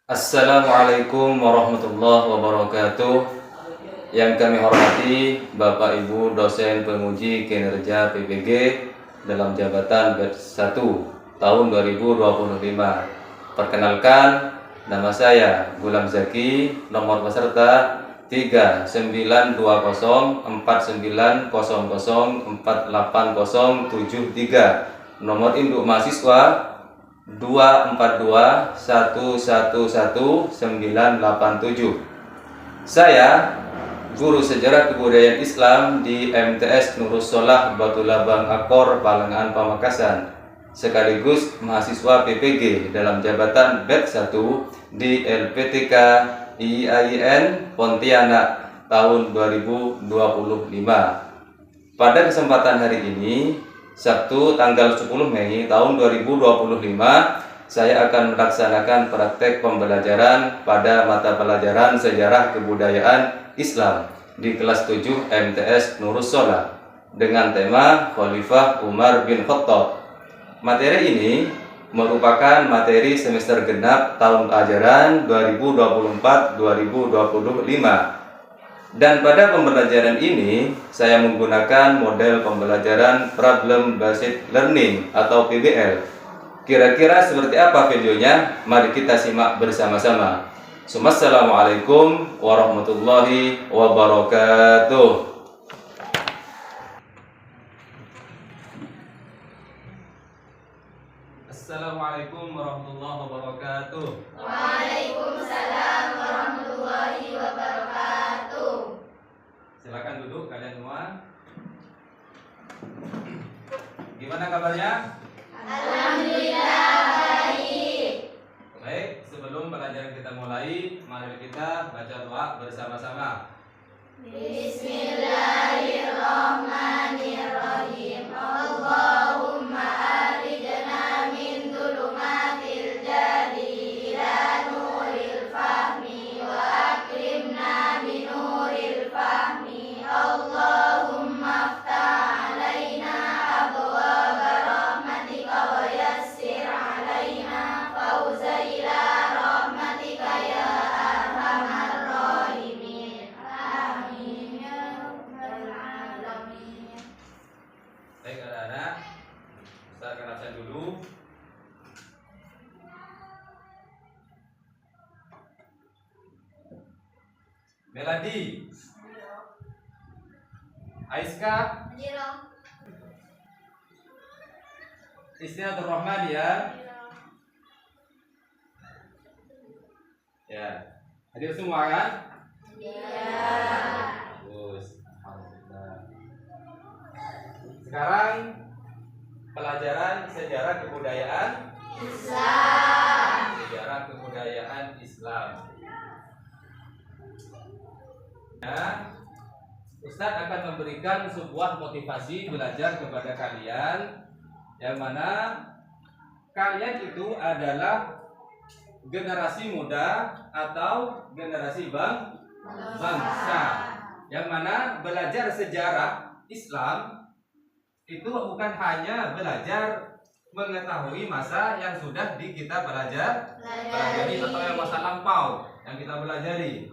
Assalamualaikum warahmatullahi wabarakatuh. Yang kami hormati Bapak Ibu dosen penguji kinerja PPG dalam jabatan batch 1 tahun 2025. Perkenalkan, nama saya Gulam Zaki, nomor peserta 392004904873, nomor induk mahasiswa 242111987. Saya guru sejarah kebudayaan Islam di MTS Nurus Solah Batulabang Akor Palengan Pamekasan, sekaligus mahasiswa PPG dalam jabatan batch 1 di LPTK IAIN Pontianak tahun 2025. Pada kesempatan hari ini, Sabtu tanggal 10 Mei tahun 2025, saya akan melaksanakan praktek pembelajaran pada mata pelajaran Sejarah Kebudayaan Islam di kelas 7 MTS Nurus Solah dengan tema Khalifah Umar bin Khattab. Materi ini merupakan materi semester genap tahun ajaran 2024-2025. Dan pada pembelajaran ini, saya menggunakan model pembelajaran Problem Based Learning atau PBL. Kira-kira seperti apa videonya? Mari kita simak bersama-sama. Assalamualaikum warahmatullahi wabarakatuh. Assalamualaikum warahmatullahi wabarakatuh. Waalaikumsalam warahmatullahi wabarakatuh. Silakan duduk kalian semua. Gimana kabarnya? Alhamdulillah baik. Baik, sebelum pelajaran kita mulai, mari kita baca doa bersama-sama. Bismillahirrahmanirrahim. Allahumma arijna min dhulumatil jahli ila nuril fahmi wa akrimna bi nuril fahmi. Allahumma aftah alaina abwaaba rahmatika wa yassir alaina fawza ila rahmatika ya arhamar rahimin. Amin ya rabbal alamin. Baik anak-anak, Ustaz akan absen dulu. Meladi, Aiska, Istiatur Rahman ya. Ya, hadir semua kan? Bagus, alhamdulillah. Sekarang pelajaran sejarah kebudayaan Islam. Sejarah kebudayaan Islam. Ya, Ustadz akan memberikan sebuah motivasi belajar kepada kalian, yang mana kalian itu adalah generasi muda atau generasi bangsa, yang mana belajar sejarah Islam itu bukan hanya belajar mengetahui masa yang sudah kita pelajari atau yang masa lampau yang kita pelajari.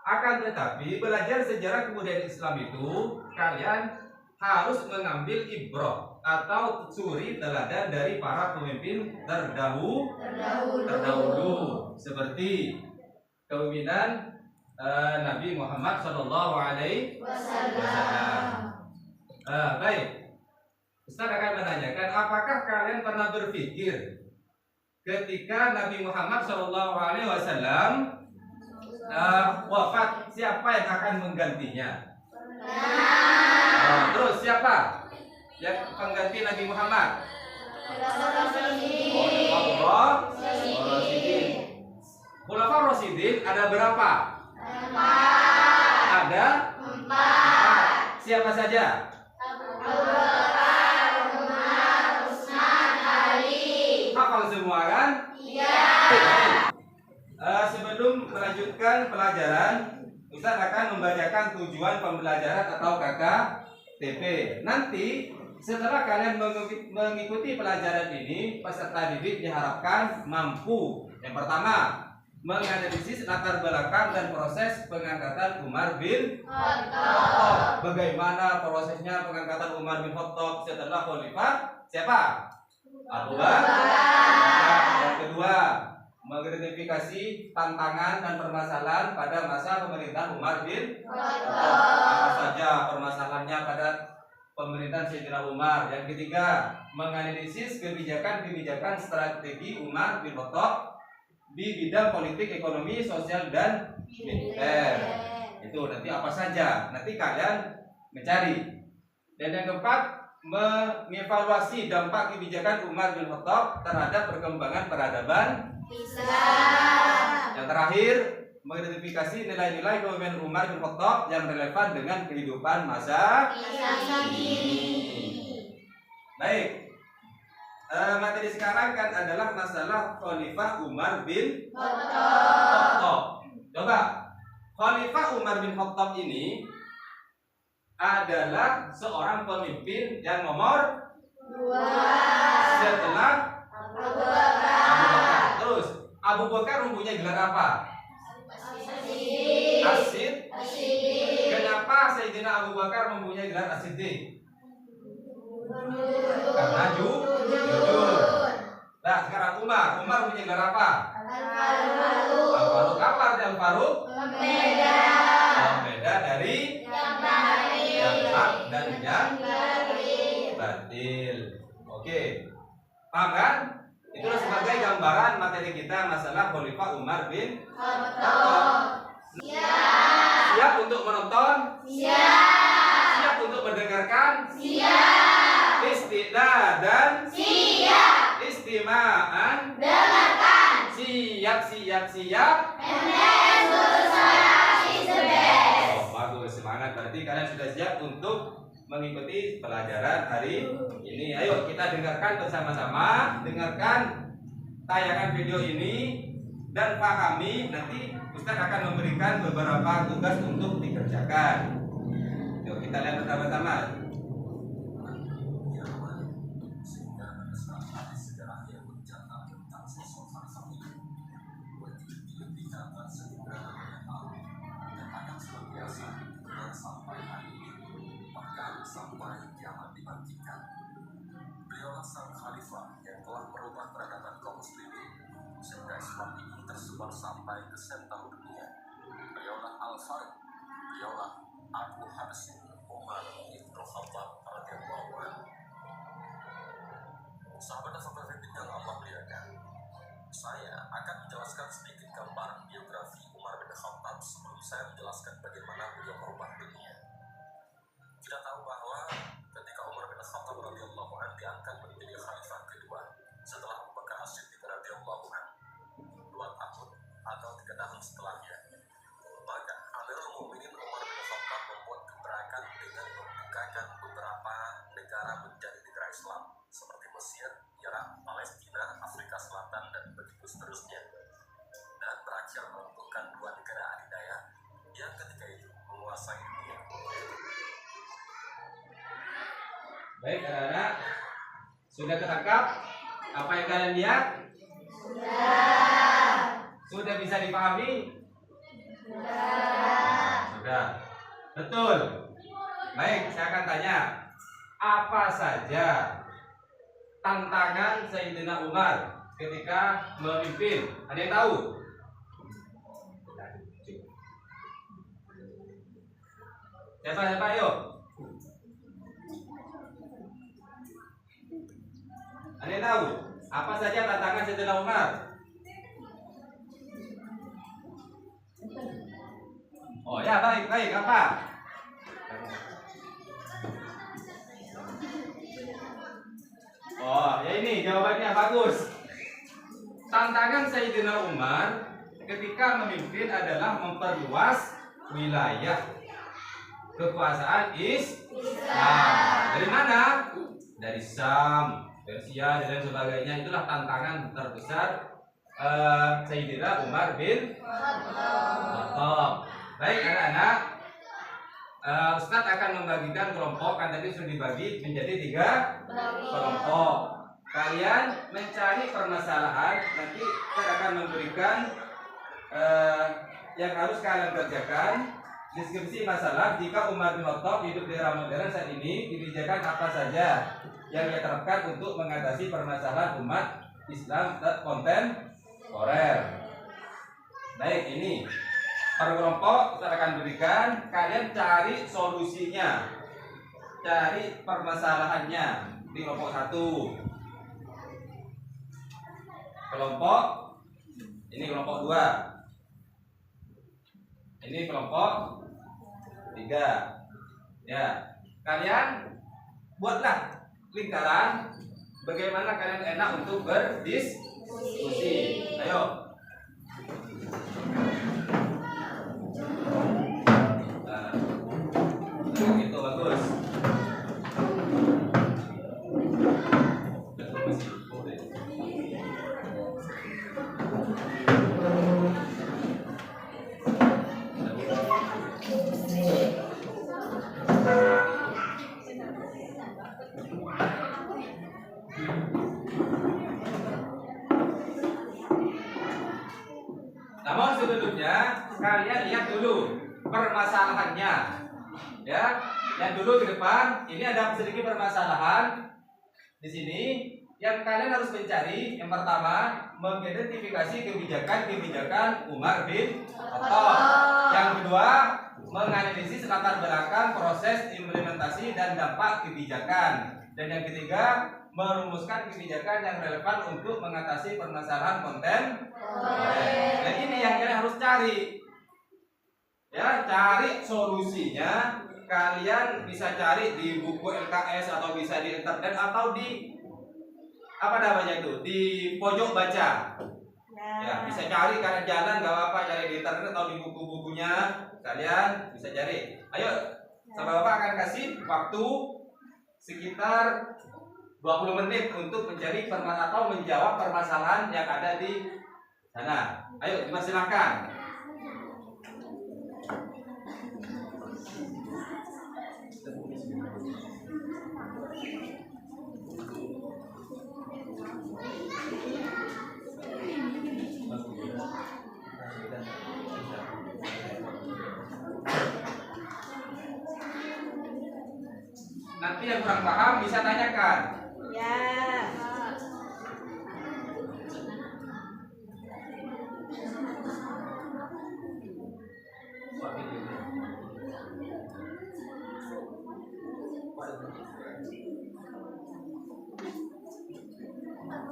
Akan tetapi belajar sejarah kebudayaan Islam itu kalian harus mengambil ibrah atau suri teladan dari para pemimpin terdahulu, seperti kepemimpinan Nabi Muhammad SAW. Baik, Ustaz akan menanyakan, apakah kalian pernah berpikir ketika Nabi Muhammad SAW wafat, siapa yang akan menggantinya? Terus siapa yang pengganti Nabi Muhammad? Khulafaur Rasyidin ada berapa? Ada 4. Siapa saja? Hafal semua kan? Sebelum melanjutkan pelajaran, Ustaz akan membacakan tujuan pembelajaran atau KKTP. Nanti setelah kalian mengikuti pelajaran ini, peserta didik diharapkan mampu. Yang pertama, menganalisis latar belakang dan proses pengangkatan Umar bin Khattab. Bagaimana prosesnya pengangkatan Umar bin Khattab setelah khalifah siapa? Abu Bakar. Yang kedua, mengidentifikasi tantangan dan permasalahan pada masa pemerintahan Umar bin Khattab. Apa saja permasalahannya pada pemerintahan Sayyidina Umar. Yang ketiga, menganalisis kebijakan-kebijakan strategi Umar bin Khattab di bidang politik, ekonomi, sosial, dan militer. Itu nanti apa saja, nanti kalian mencari. Dan yang keempat, mengevaluasi dampak kebijakan Umar bin Khattab terhadap perkembangan peradaban Islam. Yang terakhir, mengidentifikasi nilai-nilai kepemimpinan Umar bin Khattab yang relevan dengan kehidupan masa kini. Baik. Materi sekarang kan adalah masalah Khalifah Umar bin Khattab. Coba, Khalifah Umar bin Khattab ini adalah seorang pemimpin yang nomor 2 setelah Abu Abu Bakar. Bakar. Terus Abu Bakar mempunyai gelar apa? As-Siddiq. Kenapa Sayyidina Abu Bakar mempunyai gelar As-Siddiq? Karena jujur. Nah, sekarang Umar mempunyai gelar apa? Al-Faruq. Apa arti Al-Faruq? Pembeda dari yang hak dan yang batil. Oke, paham kan? Itulah sebagai gambaran materi kita masalah Khalifah Umar bin Khattab. Siap untuk menonton? Siap untuk mendengarkan? Istiqlal dan istima'an. Siap. Oh, bagus, semangat. Berarti kalian sudah siap untuk mengikuti pelajaran hari ini. Ayo kita dengarkan bersama-sama, dengarkan tayangan video ini dan pahami. Nanti Ustaz akan memberikan beberapa tugas untuk dikerjakan. Yuk kita lihat bersama-sama. Beliaulah sang khalifah yang telah merubah peradaban kaum muslimin sehingga Islam ini tersebar sampai ke seluruh dunia. Beliaulah Al-Faruq, beliaulah Abu Habs Umar bin Khattab radhiyallahu anhu. Sahabat dan sahabat yang Allah muliakan, saya akan menjelaskan sedikit gambaran biografi Umar bin Khattab sebelum saya menjelaskan bagaimana beliau merubah dunia. Kita tahu bahwa ketika Umar bin Khattab radhiyallahu anhu diangkat menjadi khalifah kedua setelah Abu Bakar As-Siddiq radhiyallahu anhu 2 tahun atau 3 tahun setelahnya, maka Amirul Mukminin Umar bin Khattab membuat gebrakan dengan membukakan beberapa negara menjadi negara Islam seperti Mesir, Irak, Palestina, Afrika Selatan, dan begitu seterusnya, dan berakhir menentukan 2 negara adidaya yang ketika itu menguasai dunia. Baik anak-anak, sudah tertangkap apa yang kalian lihat? Sudah bisa dipahami? Sudah. Betul. Baik, saya akan tanya, apa saja tantangan Sayyidina Umar ketika memimpin? Ada yang tahu? Siapa ayo? Ada yang tahu? Apa saja tantangan Sayyidina Umar? Oh ya, baik. Apa? Oh, ya ini jawabannya bagus. Tantangan Sayyidina Umar ketika memimpin adalah memperluas wilayah kekuasaan Islam. Dari mana? Dari Syam, Persia, dan sebagainya. Itulah tantangan terbesar Sayyidina Umar bin Khattab. Baik anak-anak, Ustadz akan membagikan kelompok, kan tadi sudah dibagi menjadi 3 kelompok. Kalian mencari permasalahan, nanti Ustadz akan memberikan yang harus kalian kerjakan, deskripsi masalah jika Umar bin Khattab hidup di era modern saat ini, kebijakan apa saja yang diterapkan untuk mengatasi permasalahan umat Islam kontemporer. Baik, ini per kelompok kita akan berikan, kalian cari solusinya, cari permasalahannya di kelompok 1. Kelompok ini kelompok 2. Ini kelompok 3. Ya, kalian buatlah lingkaran bagaimana kalian enak untuk berdiskusi. Ayo. Nah, itu bagus. Namun sebelumnya kalian lihat dulu permasalahannya, ya. Yang dulu di depan ini ada sedikit permasalahan di sini yang kalian harus mencari. Yang pertama, mengidentifikasi kebijakan Umar bin Khattab. Yang kedua, menganalisis latar belakang proses implementasi dan dampak kebijakan. Dan yang ketiga, merumuskan kebijakan yang relevan untuk mengatasi permasalahan kontemporer. Nah, ini yang kalian harus cari. Ya, cari solusinya. Kalian bisa cari di buku LKS atau bisa di internet atau di apa namanya itu, di pojok baca. Ya, bisa cari kalian jalan nggak apa-apa, cari di internet atau di buku-bukunya kalian bisa cari. Ayo, sama Bapak akan kasih waktu sekitar 20 menit untuk mencari atau menjawab permasalahan yang ada di sana. Ayo, dipersilakan. Nanti yang kurang paham bisa tanyakan. Ya.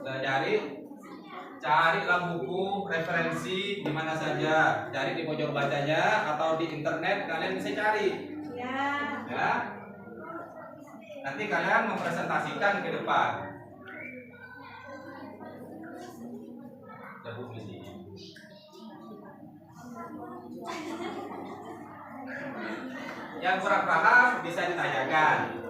Nah, carilah buku referensi di mana saja, cari di pojok bacanya atau di internet kalian bisa cari. Ya. Nanti kalian mempresentasikan ke depan. Yang kurang paham bisa ditanyakan.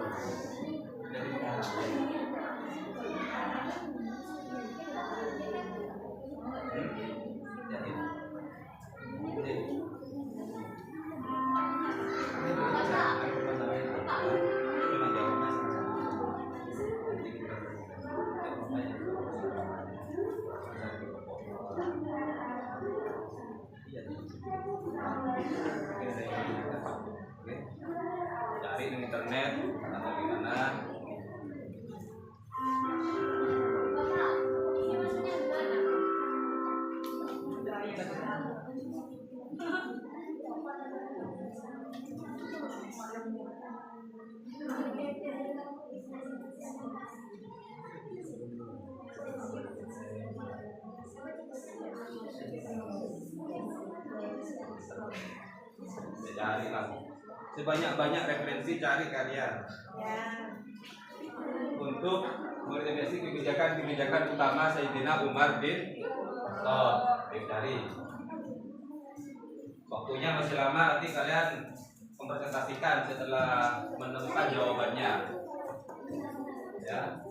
Cari di internet atau di mana. Cari lah sebanyak-banyak referensi, cari kalian untuk mengidentifikasi kebijakan utama Sayyidina Umar bin Khattab. Cari. Waktunya masih lama, nanti kalian mempresentasikan setelah menemukan jawabannya. Ya.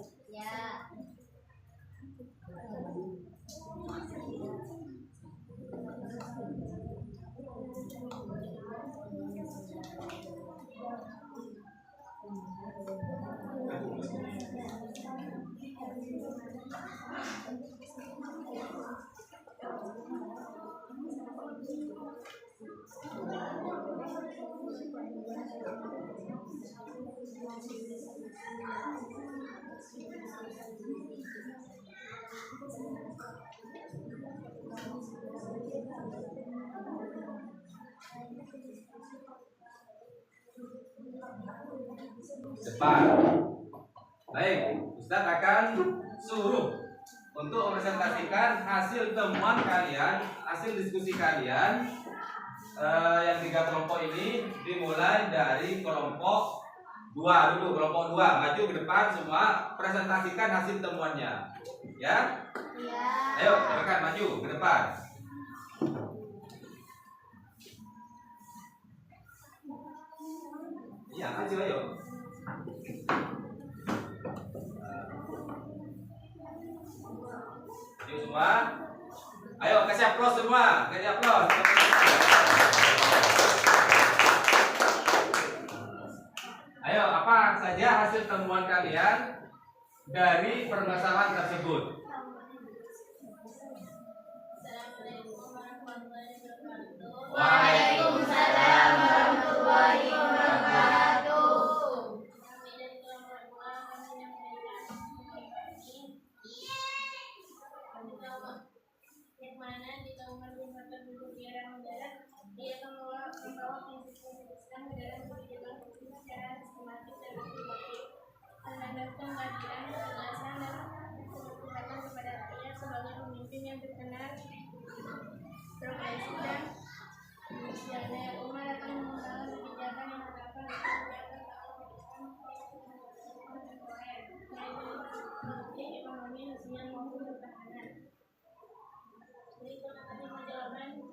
Depan. Baik, Ustadz akan suruh untuk mempresentasikan hasil temuan kalian, hasil diskusi kalian yang 3 kelompok ini. Dimulai dari kelompok 2 dulu, kelompok 2 maju ke depan semua, presentasikan hasil temuannya. Ya? Ya. Ayo, silakan maju ke depan. Iya, maju ayo. Yuk semua. Ayo kasih aplaus semua, kasih aplaus. Ayo, apa saja hasil temuan kalian dari permasalahan tersebut? Waalaikumsalam warahmatullahi wabarakatuh. Yang mana di tahun 2014 di era modern dia membawa prinsip-prinsip Islam ke dalam kehidupan kita secara sistematis dan sistematik, menandakan kehadiran kejelasan dan ketepatan kepada rakyat sebagai pemimpin yang berkenan, progresif dan visioner. Umar akan mengembangkan kebijakan yang terdapat di kebijakan kontemporer, yaitu politik, ekonomi, sosial maupun pertahanan. Berikut adalah jawaban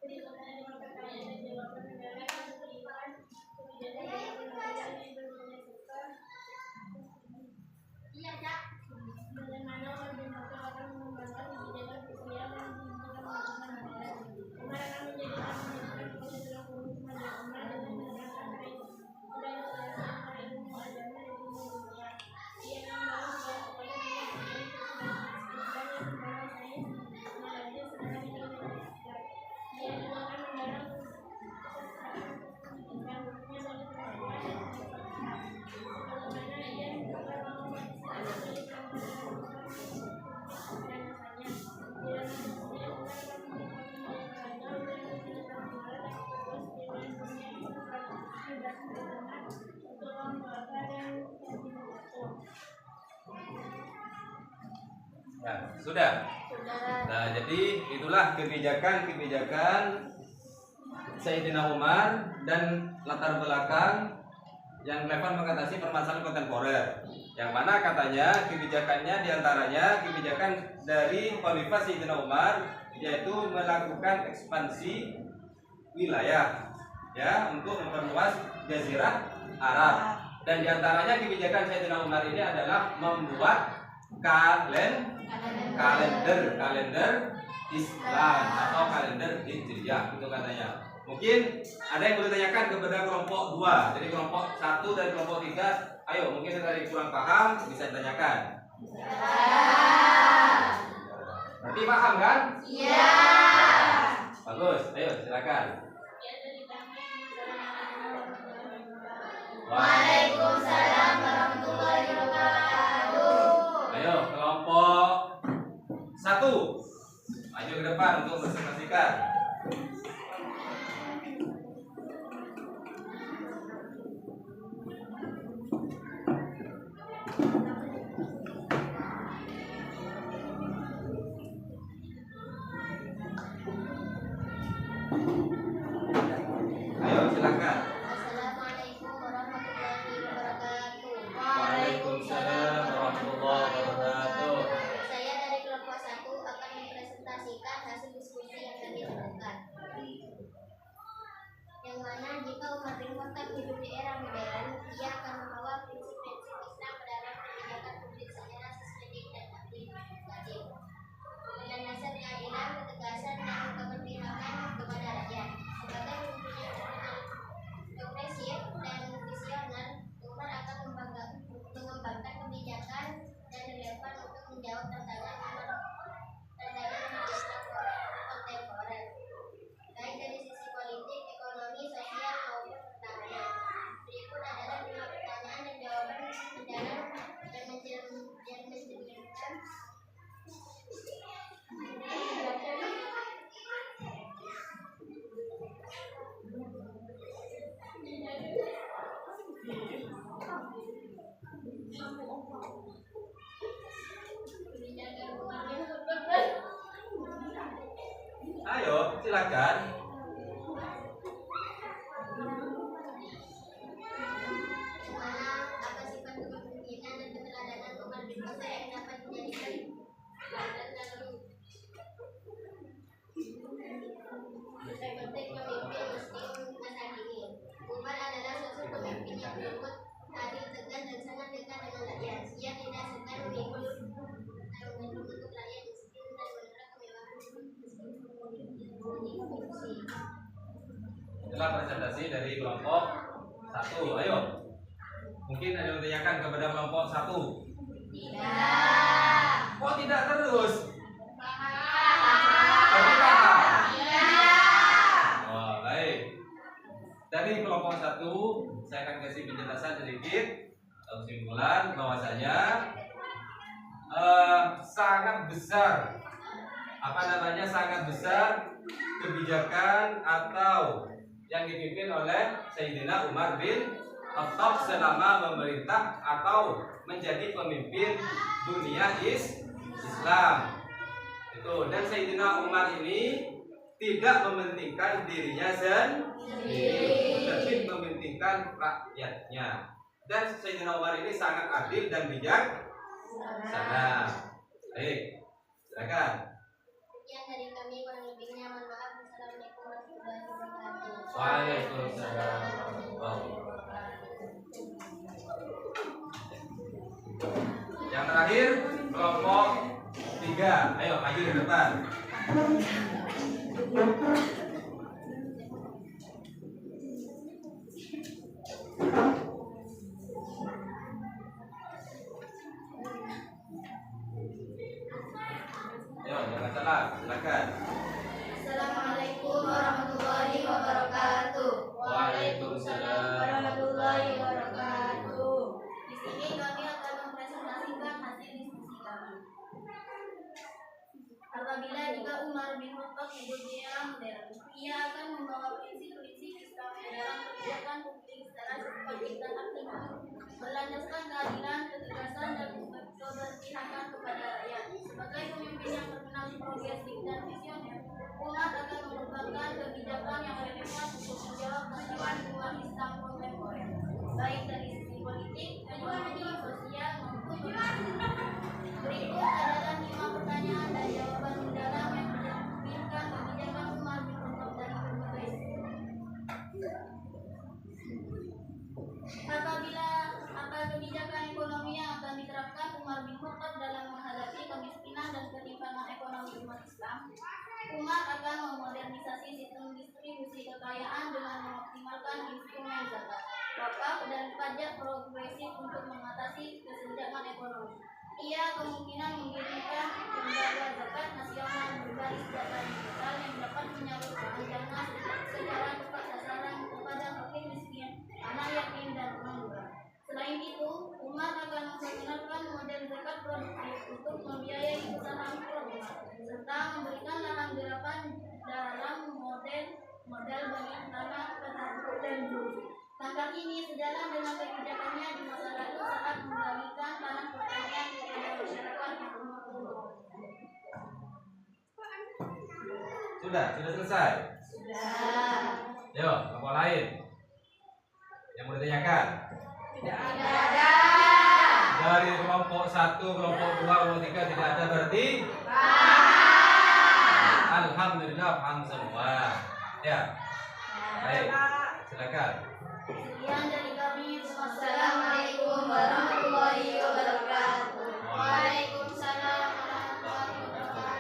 pertanyaan dan jawaban adalah yang berikan kebijakan yang berbeda yang bersifat. Iya, Cak. Bagaimana Umar bin Khattab akan mengembangkan kebijakan sosial dan kebijakan melakukan modern. Umar akan menjadikan kebijakan Umar dengan menerapkan budaya ilmu agama dan ilmu dunia. Dia akan membangun sekolah dia juga akan mendorong bagaimana ia Ya, sudah. Nah, jadi itulah kebijakan-kebijakan Sayyidina Umar dan latar belakang yang relevan mengatasi permasalahan kontemporer. Yang mana katanya kebijakannya diantaranya kebijakan dari Khalifah Sayyidina Umar, yaitu melakukan ekspansi wilayah ya untuk memperluas Jazirah Arab. Dan diantaranya kebijakan Sayyidina Umar ini adalah membuat kalender Islam atau kalender Hijriah itu katanya. Mungkin ada yang boleh tanyakan kepada kelompok 2. Jadi kelompok 1 dan kelompok 3, ayo mungkin ada yang kurang paham bisa ditanyakan. Berarti paham kan? Iya. Bagus, ayo silakan. Waalaikumsalam warahmatullahi wabarakatuh. Ayo kelompok 1 maju ke depan untuk presentasikan. Ayo silakan. Assalamualaikum warahmatullahi wabarakatuh. silakan. Apa sifat kepemimpinan dan keteladanan Umar bin Khattab yang dapat dijadikan teladan dalam konteks pemimpin muslim masa kini? Umar adalah sosok pemimpin yang lembut, adil, tegas, dan sangat dekat dengan rakyat. Ia tidak segan memikul untuk rakyat miskin dan menolak kemewahan meskipun Itulah presentasi dari kelompok 1. Ayo. Mungkin ada yang bertanyakan kepada kelompok 1. tidak. Kok tidak terus? Paham. Tapi paham? Iya. Oh, baik. Dari kelompok 1, saya akan kasih penjelasan sedikit atau kesimpulan bahwasanya sangat besar sangat besar kebijakan atau yang dipimpin oleh Sayyidina Umar bin Khattab selama memerintah atau menjadi pemimpin dunia Islam. Itu, dan Sayyidina Umar ini tidak mementingkan dirinya sendiri, tapi mementingkan rakyatnya. Dan Sayyidina Umar ini sangat adil dan bijaksana. Baik, silakan. Sekian dari kami, kurang lebihnya mohon maaf. Assalamualaikum warahmatullahi wabarakatuh. Waalaikumsalam warahmatullahi wabarakatuh. Yang terakhir kelompok 3. Ayo maju ke depan. Ayo jangan salah, silakan. Assalamualaikum warahmatullahi wabarakatuh. Waalaikumsalam warahmatullahi wabarakatuh. Di sini kami akan mempresentasikan hasil diskusi kami. Apabila jika Umar bin Khattab hidup di era modern, ia akan membawa prinsip-prinsip Islam dalam kebijakan publik secara sistematik dan aktif, berlandaskan keadilan, ketegasan, dan keberpihakan kepada rakyat. Sebagai pemimpin yang terkenal progresif dan visioner, Umar akan mengembangkan kebijakan yang relevan untuk menjawab kebutuhan Islam kontemporer, baik dari sisi politik, ekonomi, sosial, maupun politik. Berikut adalah 5 pertanyaan dan jawaban mendalam yang mencerminkan kebijakan Umar bin Khattab dari berbagai sisi. Apa kebijakan ekonomi yang akan diterapkan Umar bin Khattab dalam menghadapi kemiskinan dan ketimpangan ekonomi umat Islam? Umar akan memodernisasi sistem distribusi kekayaan dengan mengoptimalkan instrumen zakat, wakaf, dan pajak progresif untuk mengatasi kesenjangan ekonomi. Ia kemungkinan mendirikan lembaga zakat nasional berbasis data digital yang dapat menyalurkan dana secara tepat sasaran kepada fakir miskin, anak yatim, dan pengangguran. Selain itu, Umar akan memperkenalkan model zakat produktif untuk membiayai usaha mikro rumah, serta memberikan lahan garapan dalam model bagi tanah petani dan buruh. Langkah ini sejalan dengan kebijakannya di masa lalu saat membagikan tanah pertanian kepada masyarakat yang berkebutuhan. Sudah selesai. Sudah. Yo, kelompok lain yang mau ditanyakan? Tidak ada. Dari kelompok 1, kelompok 2, kelompok 3 tidak ada berarti? Alhamdulillah paham semua. Ya. Baik, silakan. Sekian dari kami. Wassalamualaikum warahmatullahi wabarakatuh. Waalaikumsalam warahmatullahi wabarakatuh.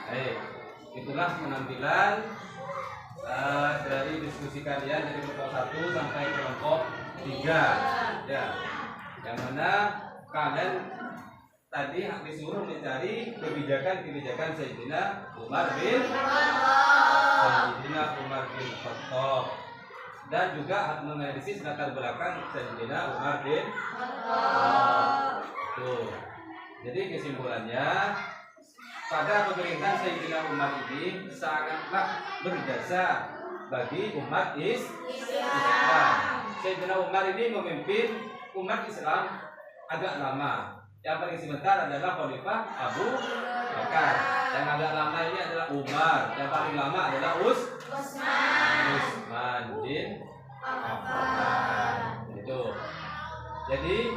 Baik, itulah penampilan dari diskusi kalian dari kelompok 1 sampai kelompok 3. Ya. Yang mana kalian tadi disuruh mencari kebijakan Sayyidina Umar bin Khattab dan juga menganalisis latar belakang Sayyidina Umar bin Khattab. Tuh. Jadi kesimpulannya, pada pemerintahan Sayyidina Umar ini sangatlah berjasa bagi umat Islam. Sayyidina Umar ini memimpin umat Islam agak lama, Yang paling sebentar adalah Khalifah Abu Bakar. Yang agak lama ini adalah Umar. Yang paling lama adalah Utsman bin Affan. Itu. Jadi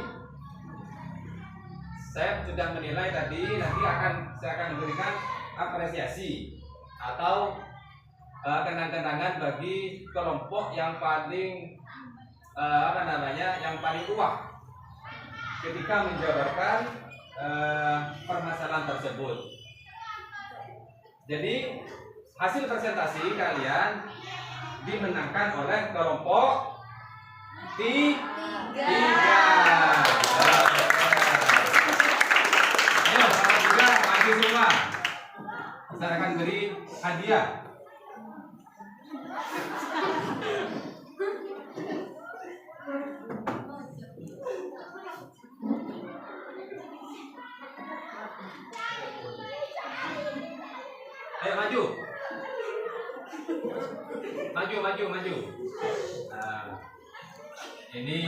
saya sudah menilai tadi, nanti saya akan memberikan apresiasi atau kenang-kenangan bagi kelompok yang paling yang paling kuat ketika menjabarkan permasalahan tersebut. Jadi hasil presentasi kalian dimenangkan oleh kelompok 3. Ayo, juga maju semua. Saya akan beri hadiah. Ayo maju. Maju. Nah, ini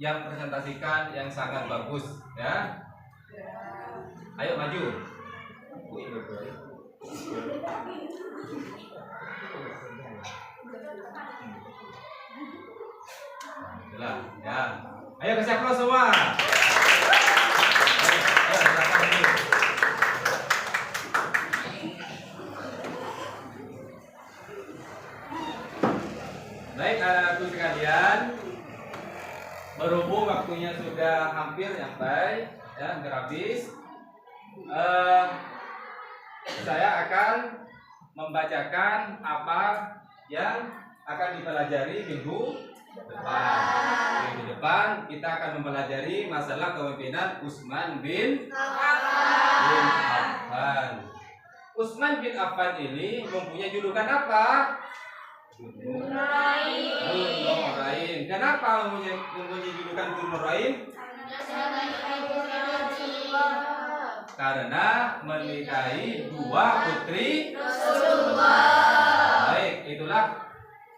yang presentasikan yang sangat bagus ya. Ayo maju. Itulah ya. Ayo kasih aplaus semua. Ayo silakan maju. Baik, anak-anakku sekalian, berhubung waktunya sudah hampir sampai, ya, hampir habis, saya akan membacakan apa yang akan dipelajari minggu depan. Minggu depan kita akan mempelajari masalah kepemimpinan Utsman bin Affan. Utsman bin Affan ini mempunyai julukan apa? Nurain. Kenapa mempunyai julukan Nurain? Karena menikahi 2 putri Rasulullah. Baik, itulah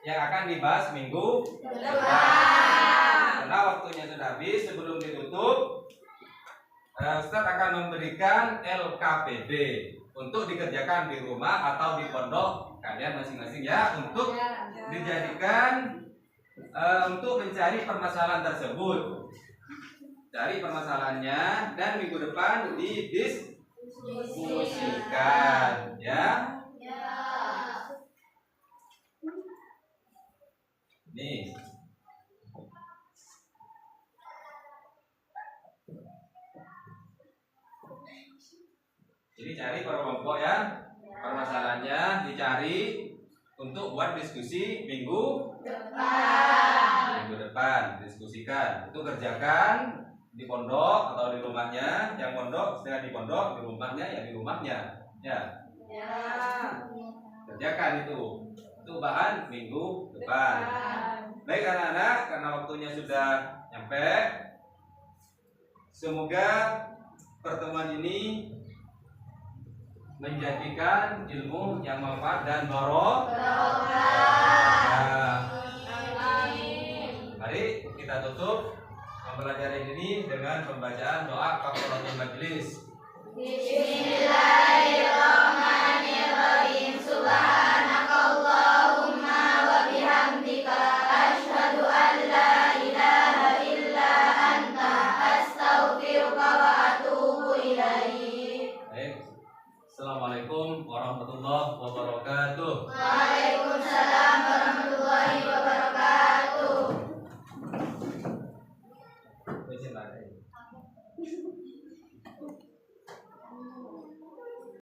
yang akan dibahas minggu depan. Karena waktunya sudah habis, sebelum ditutup, Ustaz akan memberikan LKPD untuk dikerjakan di rumah atau di pondok kalian masing-masing ya, untuk dijadikan untuk mencari permasalahan tersebut. Cari permasalahannya dan minggu depan didiskusikan ya. Nih. Jadi cari per kelompok ya. Permasalahannya dicari untuk buat diskusi minggu depan diskusikan. Itu kerjakan di pondok atau di rumahnya. Yang pondok setengah di pondok, di rumahnya ya di rumahnya. Ya. Kerjakan itu bahan minggu depan. Baik anak-anak, karena waktunya sudah nyampe, semoga pertemuan ini menjadikan ilmu yang manfaat dan barokah. Mari kita tutup pembelajaran ini dengan pembacaan doa kafaratul majelis. Bismillahirrahmanirrahim. Subhanakallahumma wa bihamdika asyhadu an la ilaha illa anta astaghfiruka wa atubu ilaik. Assalamualaikum warahmatullahi wabarakatuh. Waalaikumsalam warahmatullahi wabarakatuh.